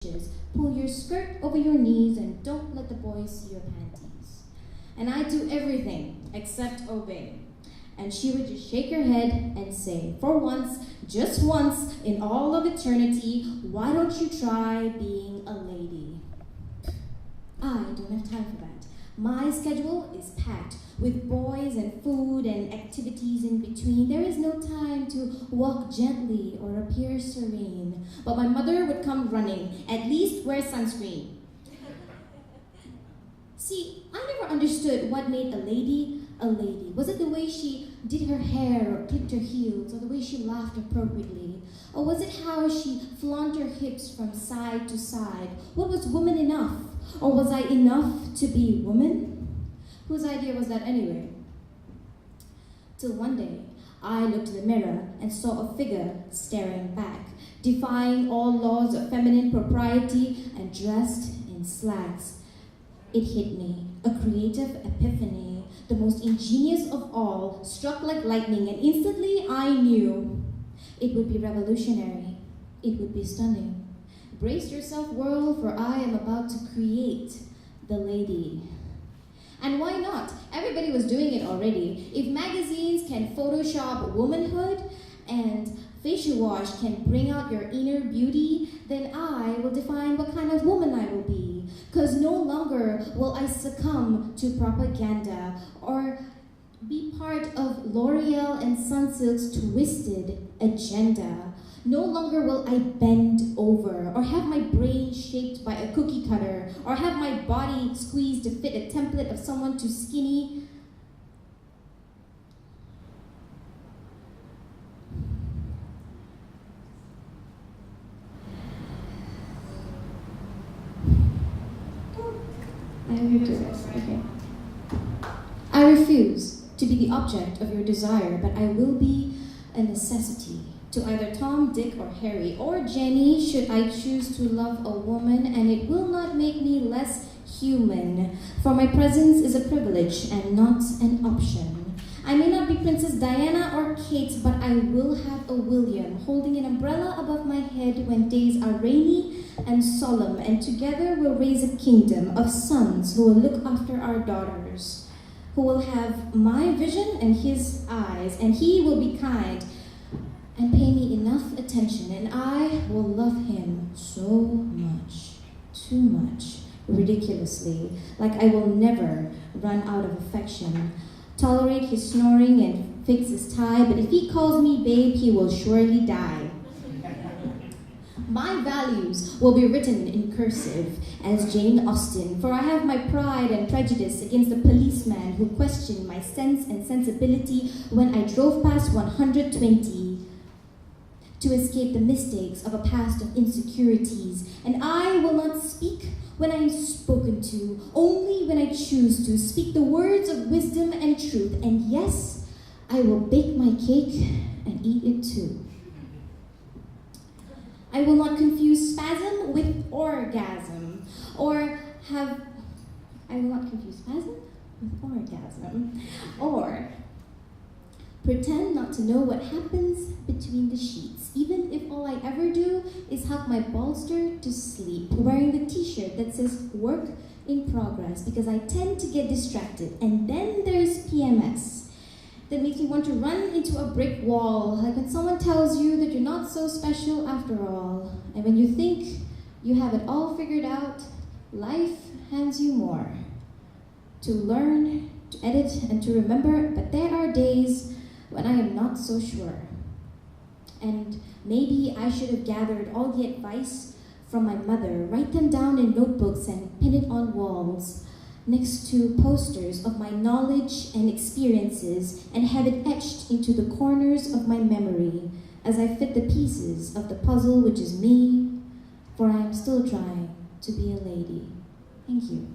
inches. Pull your skirt over your knees and don't let the boys see your panties. And I'd do everything except obey. And she would just shake her head and say, for once, just once in all of eternity, why don't you try being a lady? I don't have time for that. My schedule is packed with boys and food and activities in between. There is no time to walk gently or appear serene. But my mother would come running. At least wear sunscreen. See, I never understood what made a lady a lady. Was it the way she did her hair or clipped her heels, or the way she laughed appropriately? Or was it how she flaunted her hips from side to side? What was woman enough? Or was I enough to be woman? Whose idea was that anyway? Till one day, I looked in the mirror and saw a figure staring back, defying all laws of feminine propriety and dressed in slacks. It hit me, a creative epiphany, the most ingenious of all, struck like lightning, and instantly I knew it would be revolutionary. It would be stunning. Brace yourself, world, for I am about to create the lady. And why not? Everybody was doing it already. If magazines can Photoshop womanhood and facial wash can bring out your inner beauty, then I will define what kind of woman I will be. Because no longer will I succumb to propaganda or be part of L'Oreal and Sunsilk's twisted agenda. No longer will I bend over or have my brain shaped by a cookie cutter or have my body squeezed to fit a template of someone too skinny. I refuse to be the object of your desire, but I will be a necessity to either Tom, Dick, or Harry, or Jenny, should I choose to love a woman, and it will not make me less human, for my presence is a privilege and not an option. I may not be Princess Diana or Kate, but I will have a William, holding an umbrella above my head when days are rainy and solemn, and together we'll raise a kingdom of sons who will look after our daughters, who will have my vision and his eyes, and he will be kind and pay me enough attention, and I will love him so much, too much, ridiculously, like I will never run out of affection. Tolerate his snoring and fix his tie, but if he calls me babe, he will surely die. My values will be written in cursive as Jane Austen, for I have my pride and prejudice against the policeman who questioned my sense and sensibility when I drove past 120 to escape the mistakes of a past of insecurities. And I will not speak when I am spoken to, only when I choose to speak the words of wisdom and truth. And yes, I will bake my cake and eat it too. I will not confuse spasm with orgasm, or have, I will not confuse spasm with orgasm, or pretend not to know what happens between the sheets, even if all I ever do is hug my bolster to sleep, wearing the t-shirt that says work in progress, because I tend to get distracted. And then there's PMS. That makes me want to run into a brick wall, like when someone tells you that you're not so special after all. And when you think you have it all figured out, life hands you more to learn, to edit, and to remember. But there are days when I am not so sure. And maybe I should have gathered all the advice from my mother, write them down in notebooks and pin it on walls, next to posters of my knowledge and experiences, and have it etched into the corners of my memory as I fit the pieces of the puzzle which is me, for I am still trying to be a lady. Thank you.